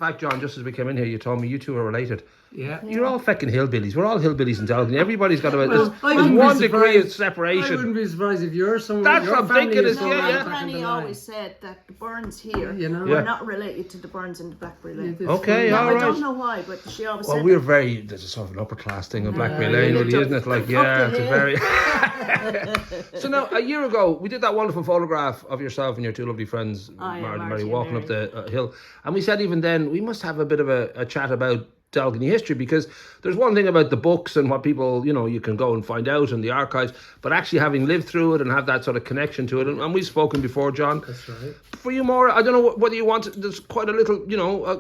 In fact, John, just as we came in here, you told me you two are related. Yeah. You're all fucking hillbillies. We're all hillbillies in Delgany. Everybody's got about Well, there's one degree of separation. I wouldn't be surprised if you're someone. That's your what I'm family thinking is is, somewhere yeah. back in Granny the line. always said that the Burns here You know? were Yeah. not related to the Burns in the Blackberry Lane. It's Okay, funny. all I right. don't know why, but she always Well, said we're that. very, there's a sort of an upper class thing in Blackberry Yeah, Lane, yeah, really, isn't it? Like, up yeah, the it's a very... So now, a year ago, we did that wonderful photograph of yourself and your two lovely friends, yeah, Maura and Marty Mary, and walking Mary. up the hill. And we said even then, we must have a bit of a chat about Delgany history, because there's one thing about the books and what people, you can go and find out in the archives, but actually having lived through it and have that sort of connection to it, and we've spoken before, John. That's right. For you, Maura, I don't know whether you want, there's quite a little,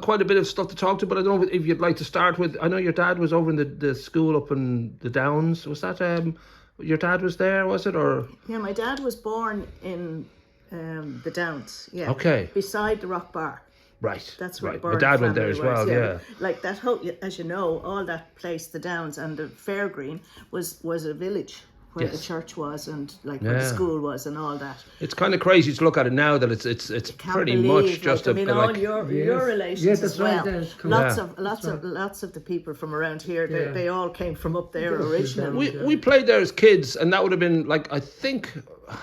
quite a bit of stuff to talk to, but I don't know if you'd like to start with, I know your dad was over in the school up in the Downs. Was that, your dad was there, was it, or? Yeah, my dad was born in the Downs, yeah. Okay. Beside the Rock Bar. Right. That's where right. the My Byrne dad went there family as well, was, yeah. Like that whole, as you know, all that place, the Downs and the Fairgreen was a village where Yes. the church was and like where the Yeah. school was and all that. It's kind of crazy to look at it now that it's Can't pretty believe, much just like, I mean, all your Yes. relations Yeah, as that's right, well. that's correct. Lots of the people from around here, Yeah. they all came from up there originally. we played there as kids, and that would have been like, I think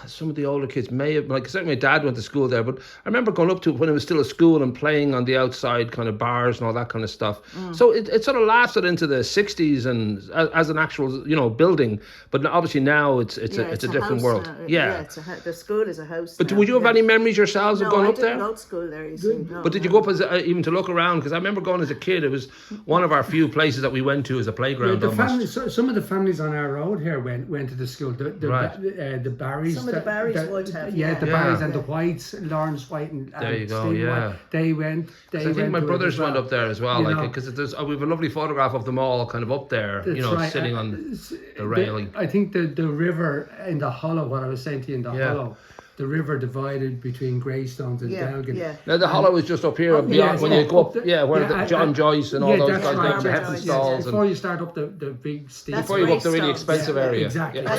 some of the older kids may have, like certainly my dad went to school there, but I remember going up to it when it was still a school and playing on the outside kind of bars and all that kind of stuff. So it sort of lasted into the 60s and as an actual building, but obviously now it's a different house world. now. Yeah. It's the school is a house. But now, would you have yeah. any memories yourselves of No, going I up didn't there? go to school there. You see, no, But did you no. go up as even to look around? Because I remember going as a kid. It was one of our few places that we went to as a playground. The almost. families, some of the families on our road here went to the school. The Right. the Barrys. Some of the Barrys would have, Yeah, yeah. the Yeah. Barrys and the Whites, Lawrence White and There you go, Stephen yeah. White. They went. I think my to it brothers as well. went up there as well, You like know. because we have a lovely photograph of them all kind of up there, That's right. sitting on the railing. I think the river in the hollow, what I was saying to you in the Yeah. hollow, the river divided between Greystones and Yeah, Delgany. yeah. Now the hollow is just up here, beyond, yeah, when yeah. you go up, Up the- where yeah, John Joyce and all those that's guys right, go to yeah, Hepton yeah, Stalls, Before and you start up the big steep. That's before you go up the really Greystones, expensive yeah, area. exactly. Yeah.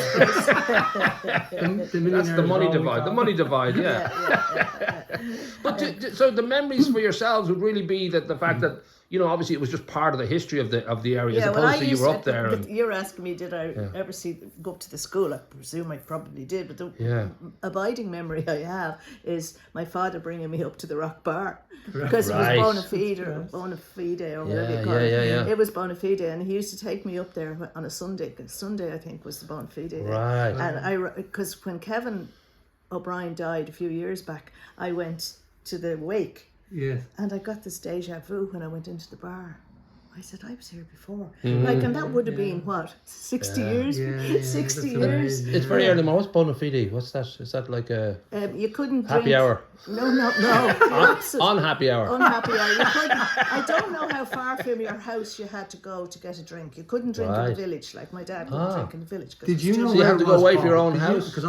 That's the millionaires money roll divide. The call. money divide, yeah. But so the memories for yourselves would really be that the fact that obviously it was just part of the history of the area, as opposed to you were up there. And, You're asking me, did I ever go up to the school? I presume I probably did, but the abiding memory I have is my father bringing me up to the Rock Bar because Right. it was bona fide or whatever you call it. Yeah. It was bona fide, and he used to take me up there on a Sunday. Sunday, I think, was the bona fide day. Right. And because when Kevin O'Brien died a few years back, I went to the wake. Yes. And I got this deja vu when I went into the bar. I said, I was here before. And that would have been, what, 60 years? Yeah, 60 that's years? amazing. It's very early. What's bona fide? What's that? Is that like a You couldn't happy drink. hour? No. The opposite. On happy hour. Unhappy hour. You couldn't. I don't know how far from your house you had to go to get a drink. You couldn't drink in Right. the village, like my dad couldn't drink in the village. 'cause Did it you was know too So you where had to it go was, away from Paul? your own Did you- house? Because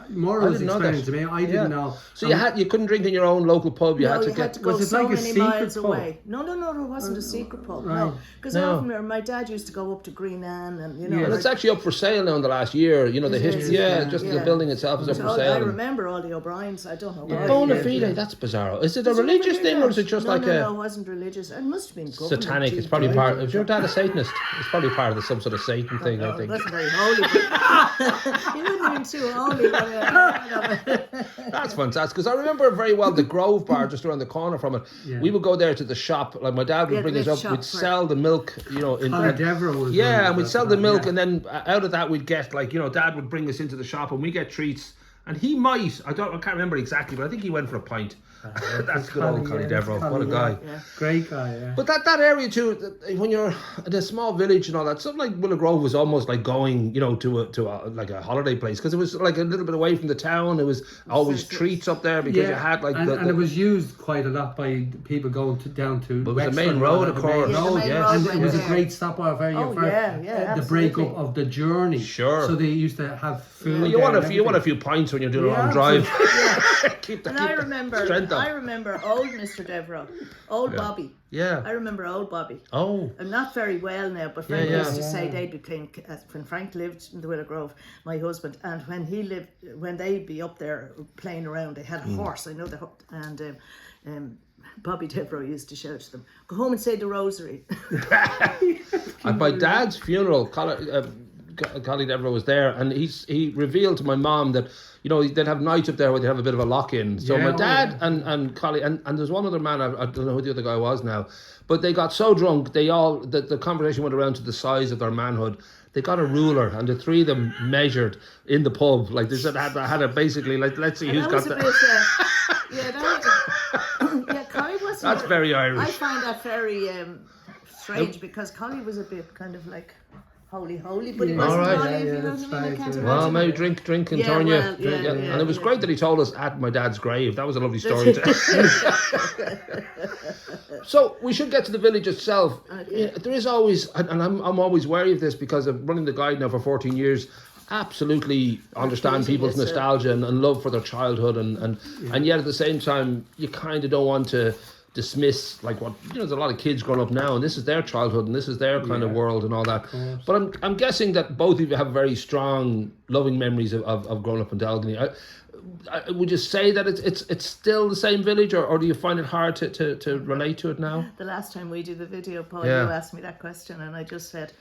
Maura I was didn't know explaining that. to me. I didn't know. So you couldn't drink in your own local pub. You No, had to you get. had to go Was it so like a many secret miles pub? away. No, it wasn't a secret pub. No, because No. often my dad used to go up to Green Anne and Yeah. Well, it's actually up for sale now in the last year. The history. is, Yeah, yeah. just the Yeah. building itself is up for I sale. remember all the O'Briens. I don't know why. Yeah. Bona Yeah, fide, yeah. that's bizarre. Is it a Did you ever religious hear thing, or that? is it just no, like No, it wasn't religious. It must have been government. satanic? It's probably part. Is your dad a Satanist? It's probably part of some sort of Satan thing, I It think. wasn't very holy. But he wouldn't have been too holy. But, That's fantastic, because I remember very well the Grove Bar just around the corner from it. Yeah. We would go there to the shop. Like my dad would Yeah, bring the us up. shop We'd for- sell the milk, in Conor Devereux was yeah, running and we'd that sell for the that, milk, yeah. and then out of that we'd get Dad would bring us into the shop, and we get treats. And he might, I can't remember exactly, but I think he went for a pint. That's good old Connie Devereux. What a guy. yeah. Great guy, yeah. But that area too, when you're in a small village and all that, something like Willow Grove was almost like going, to a like a holiday place, because it was like a little bit away from the town. It was always treats up there because you had like and it was used quite a lot by people going down to. But it was the Wexford main road, and of the main course. Yeah, the road, main yes. road And went it was a there. great stop off area Oh, for yeah, the break absolutely. up of the journey. Sure. So they used to have food. Well, you there want and you want a everything. few pints when you're doing a Yeah, long drive. keep the And I strength up. remember old Mr. Devereux, old Bobby. Yeah. I remember old Bobby. Oh. I'm not very well now, but Frank Yeah, used to yeah. say they'd be playing, when Frank lived in the Willow Grove, my husband, and when they'd be up there playing around, they had a horse, I know and Bobby Devereaux used to shout to them, "Go home and say the rosary." At my dad's funeral, Collie Devereaux was there, and he revealed to my mom that, you know, they'd have nights up there where they'd have a bit of a lock-in. So my dad and Collie, and there's one other man, I don't know who the other guy was now, but they got so drunk, the conversation went around to the size of their manhood. They got a ruler, and the three of them measured in the pub. Like they said, had a basically, like, let's see who's got the... Collie wasn't... That's very Irish. I find that very strange, because Collie was a bit kind of like... holy, but he wasn't holy, if you know what I mean. I can't imagine. Well, maybe drink and turn you. And it was great that he told us at my dad's grave. That was a lovely story. So we should get to the village itself. Okay. There is always, and I'm always wary of this because of running the guide now for 14 years. Absolutely understand people's nostalgia and love for their childhood, and yet at the same time you kind of don't want to dismiss, like, what, you know, there's a lot of kids growing up now and this is their childhood and this is their kind of world and all that. But I'm guessing that both of you have very strong loving memories of growing up in Delgany. Would you say that it's still the same village, or do you find it hard to relate to it now? The last time we did the video, Paul, you asked me that question, and I just said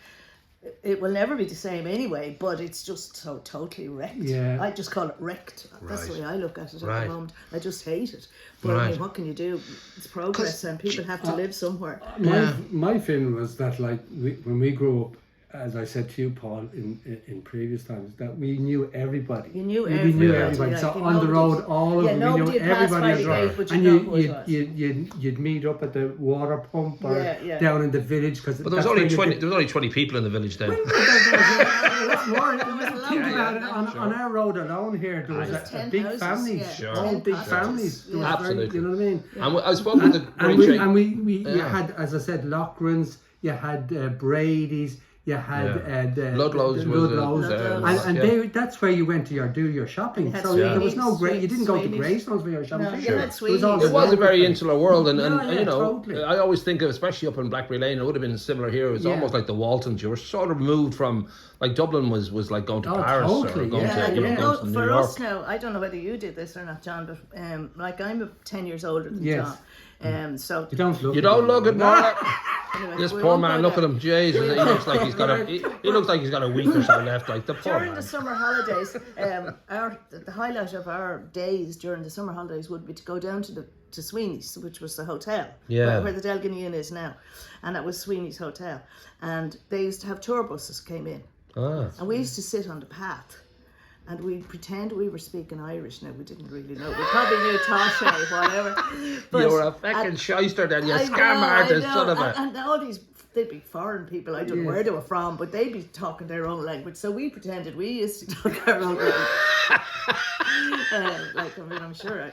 it will never be the same anyway, but it's just so totally wrecked. Yeah. I just call it wrecked. That's the way I look at it at the moment. I just hate it. But I mean, what can you do? It's progress, and people have to live somewhere. My feeling was that, like, when we grew up, as I said to you, Paul, in previous times, that we knew everybody. You knew everybody. We knew everybody. Yeah. So on the road, all of them, we knew everybody. And you'd meet up at the water pump or down in the village. But there was only 20 people in the village then. On our road alone here, there was a big families, all big families. Absolutely. You know what I mean? And I spoke with the you had, as I said, Loughran's, you had Brady's, you had Ludlow's, and that's where you went to do your shopping. So there was no you didn't go to Greystones for your shopping. It was a very insular world, and you know, totally. I always think of, especially up in Blackberry Lane, it would have been similar here. It was almost like the Waltons. You were sort of moved from, like, Dublin was like going to Paris or going to New York. For us now, I don't know whether you did this or not, John, but like, I'm 10 years older than John. So you don't look at Maura. Anyway, this poor man, look at him. Jesus, he looks like he's got a week or so left. Like, the poor during the summer holidays, the highlight of our days during the summer holidays would be to go down to Sweeney's, which was the hotel, where the Delgany Inn is now, and that was Sweeney's Hotel. And they used to have tour buses came in, and we used to sit on the path. And we'd pretend we were speaking Irish. Now, we didn't really know. We probably knew Toshe, whatever. But you were a fucking shyster then, you scam artist, son of a... And all these, they'd be foreign people, I don't know where they were from, but they'd be talking their own language. So we pretended we used to talk our own language. Like, I mean, I'm sure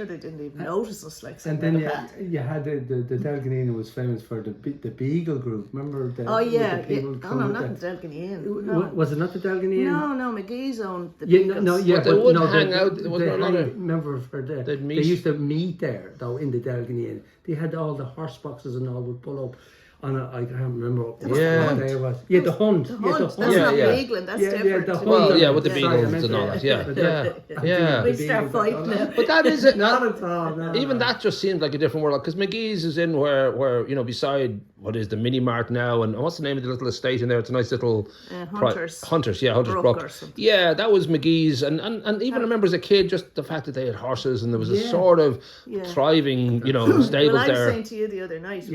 they didn't even notice us. Like, and then you had the Delgany Inn was famous for the Beagle group. Remember the? Oh yeah, not the Delgany Inn. No. Was it not the Delgany Inn? No, McGee's owned the Beagles. But they would hang out. There was another. Remember for there? They used to meet there though in the Delgany Inn. They had all the horse boxes and all would pull up. I can't remember what day it was. Yeah, the Hunt. That's not Beagling, that's different. The Hunt. Well, with the Beagles and all that. Yeah. We start fighting now. But that is it. Not at all. No. Even that just seems like a different world, because McGee's is in where, you know, beside what is the mini mart now, and what's the name of the little estate in there? It's a nice little Hunters. Hunters Brook. Yeah, that was McGee's, and even I remember as a kid, just the fact that they had horses and there was a sort of thriving, you know, stables there. I was saying to you the other night,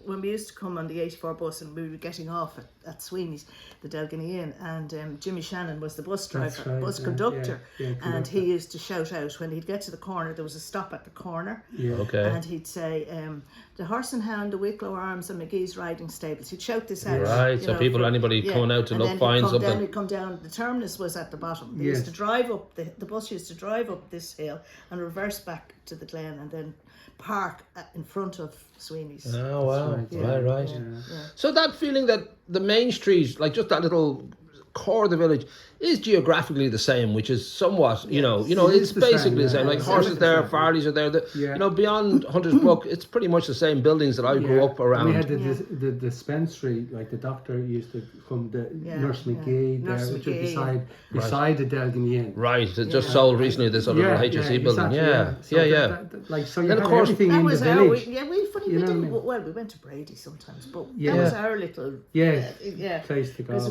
when we used to come on the 84 bus and we were getting off at Sweeney's, the Delgany Inn, and Jimmy Shannon was the bus driver, bus conductor, and he used to shout out when he'd get to the corner. There was a stop at the corner, and he'd say, "The Horse and Hound, the Wicklow Arms, and McGee's Riding Stables." He'd shout this out. Right, so anybody coming out to look, find something. Then he'd come down. The terminus was at the bottom. They used to drive up the bus used to drive up this hill and reverse back to the Glen, and then park in front of Sweeney's. Oh wow! Right. So that feeling that the main street, like just that little core of the village, is geographically the same, which is somewhat, you know, It it's is the basically the same, same. yeah. Like It's horses there, the same. Farleys are there. Yeah. You know, beyond Hunter's Brook, it's pretty much the same buildings that I grew up around. We had the dispensary, like the doctor used to come, Nurse McGee, Nurse which was McGee, beside the Delgany Inn. Right, it just sold recently this other little HSE building. Like, so you Then, had of course, everything That in the was village. we didn't. Well, we went to Brady sometimes, but Yeah. that was our little Place to go. because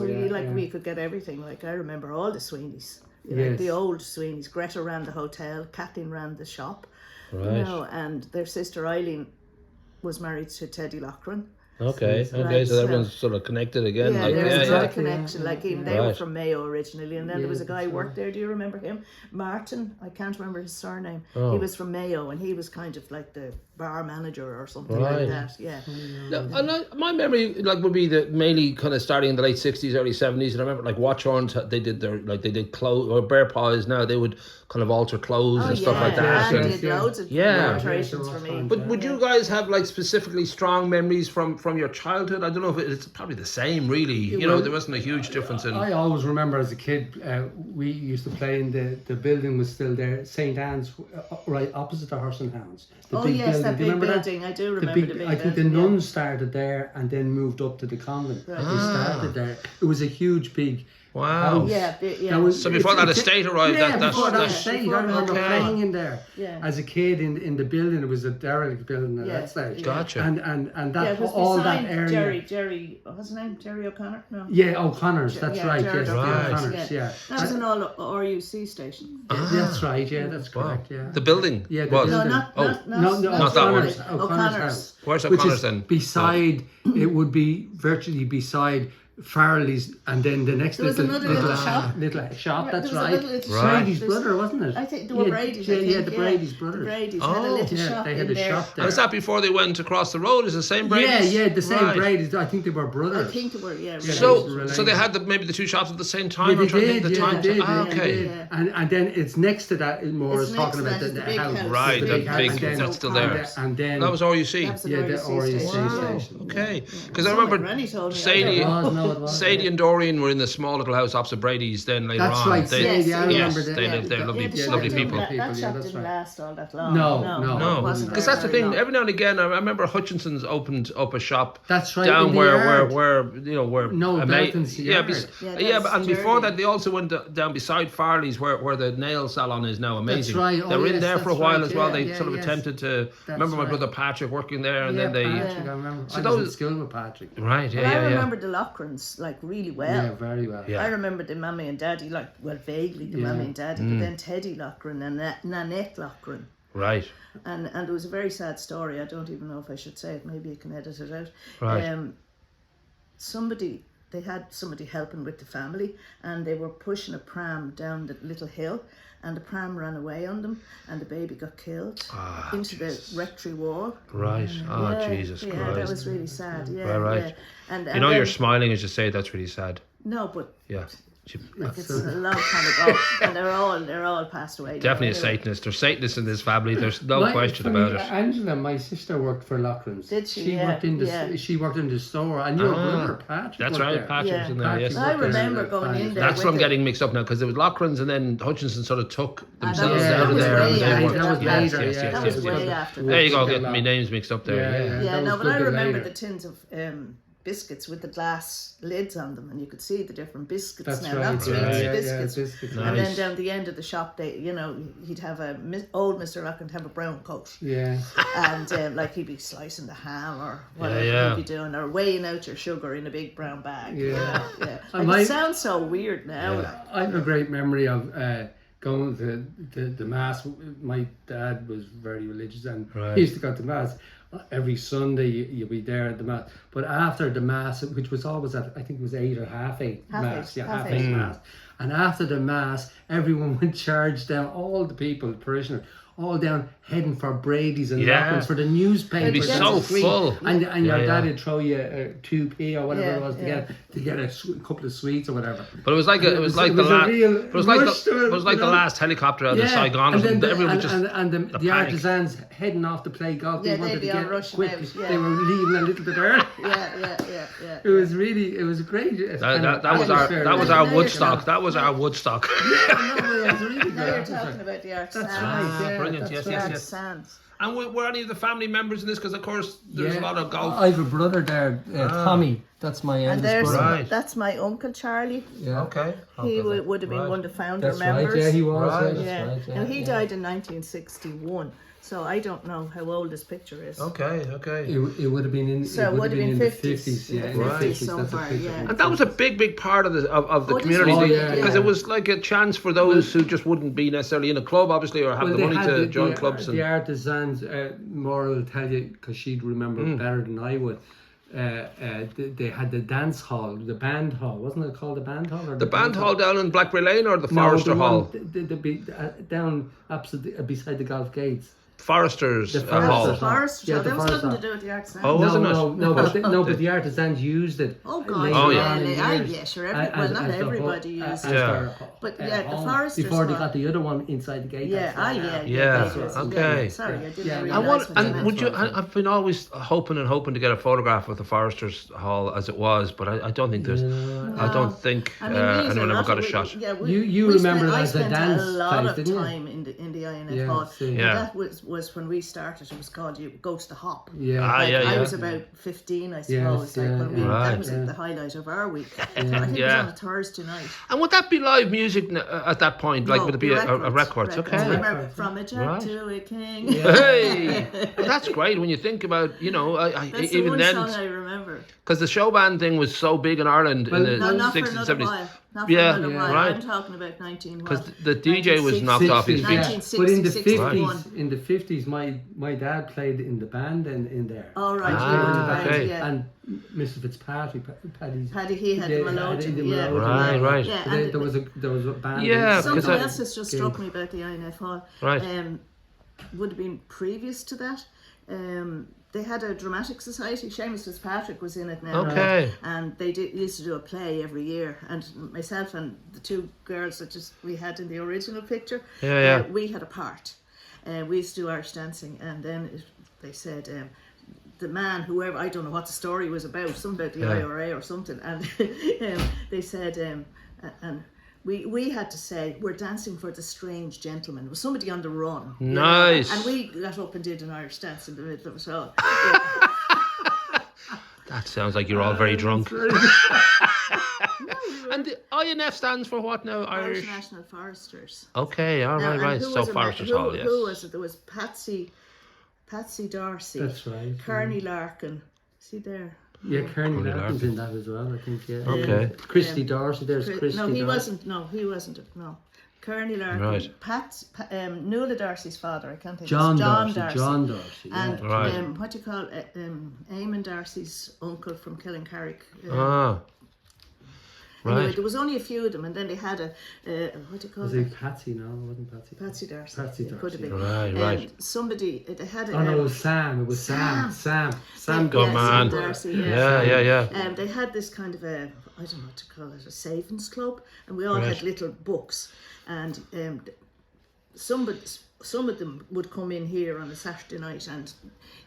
we could get everything. Like I remember all the Sweeneys, the old Sweeneys. Greta ran the hotel, Kathleen ran the shop, Right. you know, and their sister Eileen was married to Teddy Lochran. Okay, so everyone's sort of connected again. Yeah, like, there's a yeah. connection. Like even they were Right. from Mayo originally, and then there was a guy who that's worked there. Do you remember him? Martin. I can't remember his surname. Oh. He was from Mayo, and he was kind of like the bar manager or something Right. like that. Yeah. And my memory would be that mainly kind of starting in the late 60s, early 70s, and I remember like Watchhorns, they did clothes, or Bear Paws now, they would kind of alter clothes and stuff like that. And And, did loads of alterations for me. but would you guys have like specifically strong memories from your childhood? I don't know if it's probably the same, really. You know, there wasn't a huge difference in. I always remember as a kid, we used to play in the building was still there, St. Anne's, right opposite the Horse and Hounds. The big yes, building. that Do you big remember building. that? I do remember the big I think the building, nuns started there and then moved up to the convent. They started there. It was a huge, big Wow. house. Yeah, So before that estate arrived, before that that's estate, before I remember that, playing in there Yeah. as a kid in the building. It was a derelict building at that stage. Gotcha. And that it was all that beside area. Jerry, what's his name? Jerry O'Connor? No. Yeah, O'Connor's. That's right. Jared Yes, O'Connor's, the O'Connor's. Yeah. That was an all RUC station. That's right. Yeah, that's correct. Yeah. the building. Yeah, the was. building. No, Not that one. O'Connor's house. Where's Which O'Connor's is then? beside, it would be virtually beside Farley's, and then the next There was another little shop. Little shop, that's There was a right. little shop. Right. Brady's brother, wasn't it? I think they were Brady's. I think, Yeah, the Brady's brothers. The Brady's had a little shop they had in a there. shop there. Was that before they went across the road? Is the same Brady's? Yeah, the same Right. Brady's. I think they were brothers. I think they were, So they had maybe the two shops at the same time. Yeah, I'm they trying to did, think the time. they did, Okay. Yeah. And then it's next to that. Maura's It's talking next about to the that, the big house. house. Right, The the big big, house. that's still there. And then That was RUC. That was an the RUC RUC station. station. Okay, because I So my remember granny told me. Sadie, It was. Sadie and Dorian were in the small little house opposite Brady's. Then later That's on, right. they, Sadie, I yes, remember that. they lived there. Lovely, the shop lovely didn't people. la- That Yeah, shop that's didn't right. last all that long. No, it No, wasn't because very, that's the very thing. long. Every now and again, I remember Hutchinson's opened up a shop. That's right, Down in the where yard. you know where No, Dalton's yard. and before that they also went down beside Farley's where the nail salon is now. Amazing. right. Oh, they were in yes, there for a that's while right. as well. Yeah, they yeah, sort of yes. attempted to. Remember my right. brother Patrick working there, and then they. Patrick, I remember. So I was in those- school with Patrick. Right. Yeah. Well, I Yeah. remember the Lochrans like really well. Yeah, very well. Yeah. I remember the mummy and daddy, vaguely the mummy and daddy, but then Teddy Lochran and Nanette Lochran. Right. And it was a very sad story. I don't even know if I should say it. Maybe you can edit it out. Right. They had somebody helping with the family, and they were pushing a pram down the little hill, and the pram ran away on them, and the baby got killed into the rectory wall. Right. Oh, Yeah, Jesus yeah, Christ. that was really sad. Yeah, Right. Yeah. And You know, then, you're smiling as you say that's really sad. No, but Yeah. it's a long time ago, and they're all passed away. Definitely a now. Satanist. There's Satanists in this family. There's no question about it. Angela, my sister, worked for Lochrans. Did she? She Yeah, worked in the yeah. she worked in the store. And your brother Patrick. That's worked right. there. Patrick was in there. Patrick Yes. I worked there. remember going in there. That's with what I'm it. getting mixed up now because it was Lochrans and then Hutchinson sort of took themselves that out of was there. way and they after worked. that. Yes, Later, yes, yeah. yes, That yes, was yes. way after There you go, Yeah. getting my names mixed up there. Yeah. Yeah, that no, was but I good remember later. the tins of biscuits with the glass lids on them, and you could see the different biscuits That's now. right. Not sweets, Yeah, biscuits. biscuits. And Nice. then down the end of the shop, he'd have old Mr. Rockland have a brown coat, Yeah. and he'd be slicing the ham or whatever Yeah. he'd be doing, or weighing out your sugar in a big brown bag. Yeah. Yeah. And Like, it sounds so weird now. I have a great memory of going to the mass. My dad was very religious, and Right. he used to go to mass every Sunday. You'd be there at the mass, but after the mass, which was always at, I think it was 8 or half 8 mass, half eight mass. And after the mass, everyone would charge down, all the people, the parishioners, all down heading for Brady's and Lachlan's for the newspaper. It'd be so full. And your dad would throw you a 2p or whatever it was to get a couple of sweets or whatever. But it was like the last helicopter out of Saigon. Everyone just the artisans heading off to play golf. Yeah, they wanted to get quick. Out, They were leaving a little bit early. Yeah. It was great. That was our Woodstock. That was our Woodstock. It was really good. Now you're talking about the artisans. That's right. Brilliant. That's Yes. Artisans. And were any of the family members in this? Because of course there's a lot of golf. I have a brother there, Tommy. That's my eldest brother. That's my uncle Charlie. Yeah. Okay. He would have been one of the founder members. Right. Yeah, he was. Right. That's right. Now he died in 1961. So I don't know how old this picture is. Okay. It would have been in. So it would have been 50s. Yeah, right. So far, And that was a big part of the community because it was like a chance for those who just wouldn't be necessarily in a club, obviously, or have the money to join clubs. The artisans, Maura will tell you because she'd remember better than I would. They had the dance hall, the band hall. Wasn't it called the band hall? Or the band hall down in Blackberry Lane or the Forester Hall? Down opposite beside the golf gates. Foresters Hall. The Foresters Hall. That was nothing to do with the artisans. Oh, wasn't it? No, but the artisans used it. Oh God! Sure. Not everybody used it. But the Foresters before they got the other one inside the gate. Okay. Sorry, I didn't realise. And would you? I've been always hoping to get a photograph of the Foresters Hall as it was, but I don't think there's. I don't think anyone ever got a shot. You remember it as a dance place, didn't you? I spent a lot of time in the INF Hall. That was when we started. It was called "You Go to the Hop." I was about 15, I suppose. That was the highlight of our week. I think it was on a Thursday night. And would that be live music at that point? Like, would it be a record? Okay. Remember, from a jack to a king. Hey, well, that's great when you think about, that's even the then. Song I remember. Because the show band thing was so big in Ireland in the 60s and 70s. Not for another while. I'm talking about 19. Because the DJ was knocked off his feet. But in the 50s, my dad played in the band in there. Oh right, okay. And Mr. Fitzpatrick, Paddy, he had the melodeon. Right. Yeah, and there was a band. Yeah, something else has just struck me about the INF Hall. Right. Would have been previous to that. They had a dramatic society. Seamus Fitzpatrick was in it now. Okay. And they used to do a play every year. And myself and the two girls that we had in the original picture, we had a part. We used to do Irish dancing. And then they said, the man, whoever, I don't know what the story was about, something about the IRA or something. And they said, and we had to say, we're dancing for the strange gentleman. It was somebody on the run. Nice. And we got up and did an Irish dance in the middle of it all. That sounds like you're all very drunk. And the INF stands for what now? Irish National Foresters. Okay, right. So Foresters Hall, yes. Who was it? There was Patsy Darcy. That's right. Kearney Larkin. See there? Yeah, Kearney Larkin's in that as well, I think, Okay. Christy Darcy, there's Christy No, he Darcy. wasn't. No. Kearney Larkin. Right. Nuala Darcy's father, I can't think John of his Darcy. John Darcy. And what do you call it? Eamon Darcy's uncle from Killincarrick. Anyway, there was only a few of them, and then they had what do you call it? Was it Patsy? No, it wasn't Patsy. Patsy Darcy. Patsy Darcy. Could have been. Right. Somebody, they had a... Oh, no, it was Sam. It was Sam. Sam good man. Darcy, Yeah. They had this kind of I don't know what to call it, a savings club, and we all had little books, and some of them would come in here on a Saturday night, and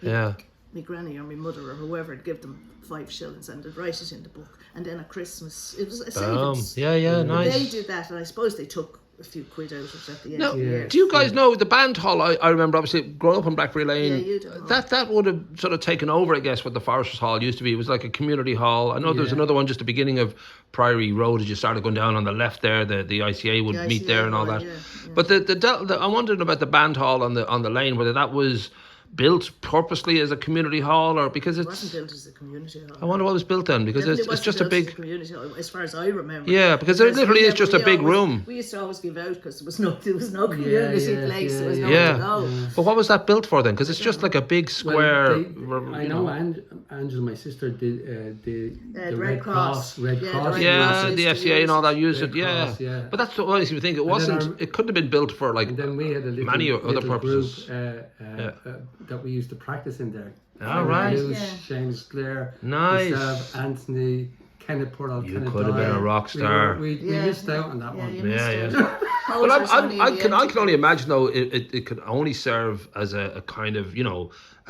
my granny or my mother or whoever would give them 5 shillings and they'd write it in the book. And then at Christmas, it was a savings. Nice. They did that, and I suppose they took a few quid out of it at the end of the year. Do you guys know the band hall? I remember obviously growing up in Blackberry Lane. Yeah, you do. That would have sort of taken over, I guess, what the Foresters Hall used to be. It was like a community hall. I know there was another one just the beginning of Priory Road as you started going down on the left there. The ICA would meet there and all that. Yeah. But I wondered about the band hall on the lane, whether that was built purposely as a community hall, or because It it's? wasn't built as a community hall. I wonder what was built then, because Definitely it's just a wasn't built as big. community hall, as far as I remember. Yeah, because it literally is just a big room. We used to always give out because there was no community place. There was nowhere to go. But what was that built for then? Because it's just like a big square. I know Angela, my sister, did the Red Cross. Red Cross. Yeah, the FCA and all that used it. Cross, But that's what makes me think. It wasn't. It couldn't have been built for like. And then we had a many other purposes. Group, that we used to practice in there. All right. James Clare, Nice. myself, Anthony, Kenneth Portal. You could have been a rock star. We missed out on that one. Well, I can only imagine though it could only serve as a kind of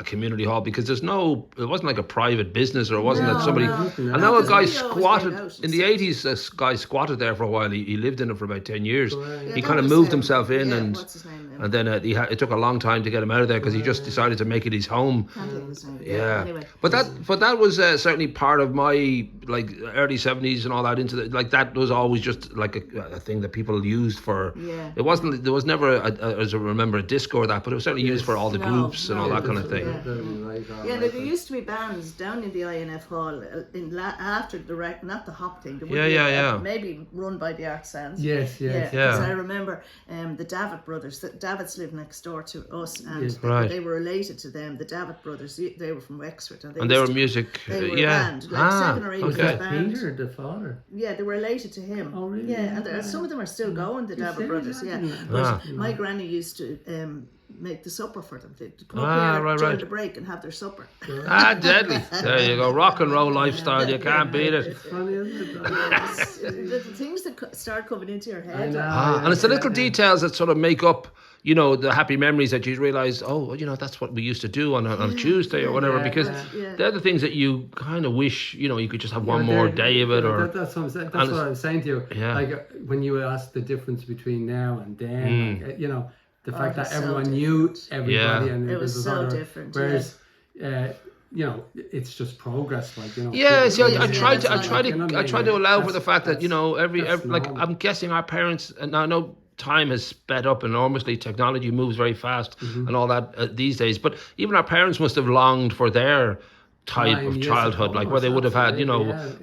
a community hall, because it wasn't like a private business, or it wasn't that somebody. I know a guy squatted in the 80s. A guy squatted there for a while. He lived in it for about 10 years. He kind of moved himself in, and what's his name now? and then it took a long time to get him out of there, because he just decided to make it his home. Can't think of his name. Yeah, Anyway. but that was certainly part of my like early 70s and all that. Into the, like that was always just like a thing that people used for. Yeah. It wasn't. There was never, as I remember, a disco or that, but it was certainly used for all the groups and all that kind of thing. There used to be bands down in the INF Hall after the not the hop thing. There would be maybe run by the Art Sands. Yes. Because I remember the Davitt brothers. Davitt's lived next door to us, and they were related to them. The Davitt brothers. They were from Wexford, and they were music. They were a band, like 7 or 8 band. Peter, the father. Yeah, they were related to him. Oh, really? Yeah, and some of them are still going. The Davitt brothers. Yeah, but my granny used to make the supper for them. They'd come up here during the break and have their supper. Deadly. There you go. Rock and roll lifestyle. You can't beat it. It's funny, isn't it? The things that start coming into your head. And it's the little details that sort of make up, the happy memories that you realise, that's what we used to do on a Tuesday or whatever, because they're the things that you kind of wish, you could just have one more day of it. That's what I'm saying to you. Yeah. Like when you ask the difference between now and then, the fact that everyone so knew everybody, and it was so different. Whereas, it's just progress. I try to allow for the fact that every I'm guessing our parents, and I know time has sped up enormously. Technology moves very fast and all that these days. But even our parents must have longed for their type of childhood, like where they would have had,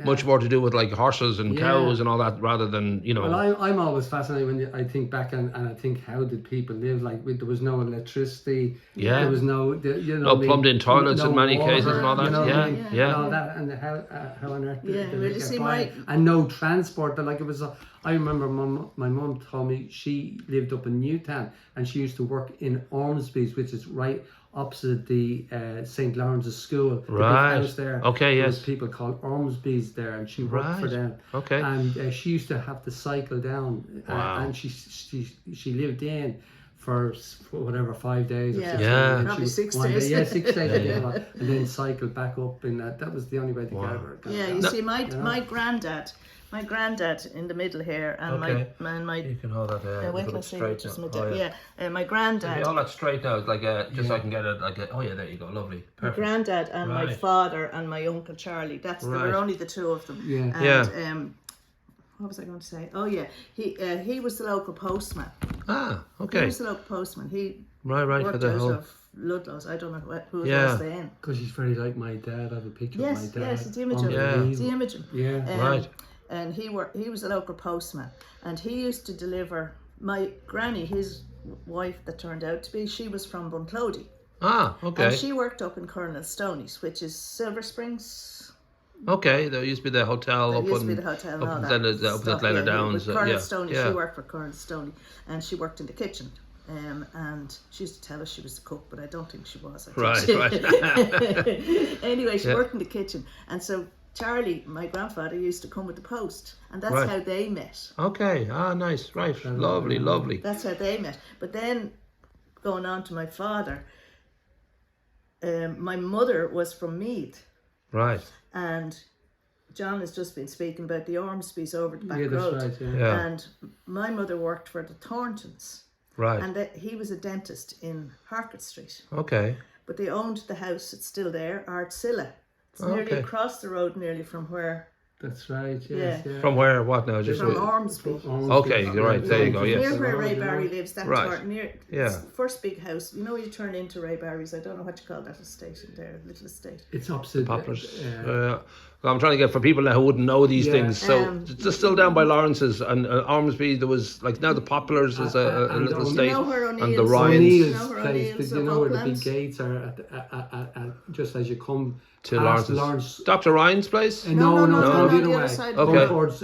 much more to do with like horses and cows and all that, rather than, Well, I'm always fascinated when I think back and I think, how did people live? Like, there was no electricity. Yeah. There was no, no plumbed in toilets in many cases and all that. And all that, and how on earth did well, they get by? And no transport. But like, it was, I remember my mum told me she lived up in Newtown, and she used to work in Ormsby's, which is right opposite the St. Lawrence's School. The big house there. Okay, there yes. was people called Ormsby's there, and she worked for them. Okay. And she used to have to cycle down, and she lived in for whatever 5 days. Probably 6 days. 6 days. And then cycled back up, and that was the only way to get her. Yeah, you see, my granddad. My granddad in the middle here, and my you can hold that there. wait till I see which is my my granddad. All that straight now, like just so I can get it. Like there you go, lovely, perfect. My granddad and my father and my uncle Charlie. There were only the two of them. And, what was I going to say? Oh yeah, he was the local postman. Okay. He was the local postman. He worked for the whole. Of Ludlows. I don't know who it was then. Because he's very like my dad. I have a picture of my dad. Yes, it's the image of him. It's the image of him. Yeah. Right. And he was a local postman, and he used to deliver. My granny, his wife that turned out to be, she was from Bunclody. Okay. And she worked up in Colonel Stoney's, which is Silver Springs. Okay, there used to be the hotel There up used on to be the hotel and all up that. the Glenor Downs. Colonel Stoney, she worked for Colonel Stoney, and she worked in the kitchen. And she used to tell us she was the cook, but I don't think she was. Right. Anyway, she worked in the kitchen, and so Charlie, my grandfather, used to come with the post, and that's how they met. Okay, nice, right, lovely. That's how they met. But then, going on to my father, my mother was from Meath. Right. And John has just been speaking about the Ormsby's over the back road. That's right, And my mother worked for the Thorntons. Right. And he was a dentist in Harcourt Street. Okay. But they owned the house, it's still there, Artsilla. It's nearly across the road, nearly from where That's right. Yes. Yeah. From where? What now? Just From Ormsby. Okay, you're right. There you go. Yes. Near where Ray Barry lives, that Right. part near Yeah. it's the first big house. You know, you turn into Ray Barry's. I don't know what you call that estate in there, little estate. It's opposite. Poplars. I'm trying to get for people now who wouldn't know these things. So it's still down by Lawrence's and Ormsby. There was like now the Poplars is a little estate, You know where and the O'Neill's- Ryans O'Neill's O'Neill's place. of You know where the big Oakland? gates are at just as you come to past Lawrence's. Dr. Ryan's place. No, no, it's going the the other other way. side. Going Okay. towards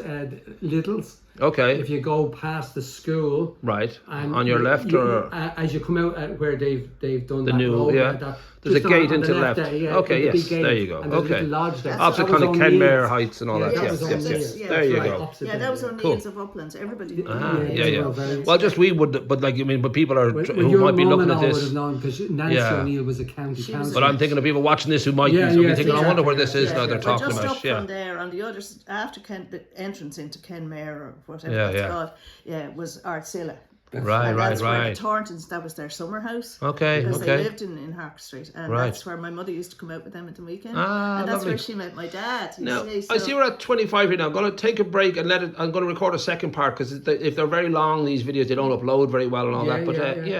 Little's. Okay. If you go past the school, Right. and On your left or as you come out at where they've done the that new road, there's a just gate on into the left. there, yeah, Okay, the big yes, gate, there you go. and there's a Okay. little lodge there. Opposite That kind was of Kenmare O'Neill's. Heights and all that. Yeah, Yes, that was yes, O'Neill's. yes. Yeah, There you right, go. opposite Yeah, that was there. O'Neill's of Uplands. Everybody knew. Yeah. Well, just we would, but like but people are Well, who your might be mum looking and at I would this. have known because Nancy Yeah. O'Neill was a county councillor. But I'm thinking of people watching this who might Yeah, be yes, thinking, I wonder where this exactly. is now. They're But talking just about. up Yeah. from there, on the other after the entrance into Kenmare or whatever Yeah, it's yeah. called, was Artsilla. Right, And right, that's where right. the Thorntons, that was their summer house. Okay, Because okay. they lived in Harker Street. And Right. that's where my mother used to come out with them at the weekend. Ah, and that's lovely. where she met my dad. you Now, see, I so- see we're at 25 here now. I'm going to take a break and I'm going to record a second part because if they're very long, these videos, they don't upload very well and all Yeah, that. But yeah. yeah,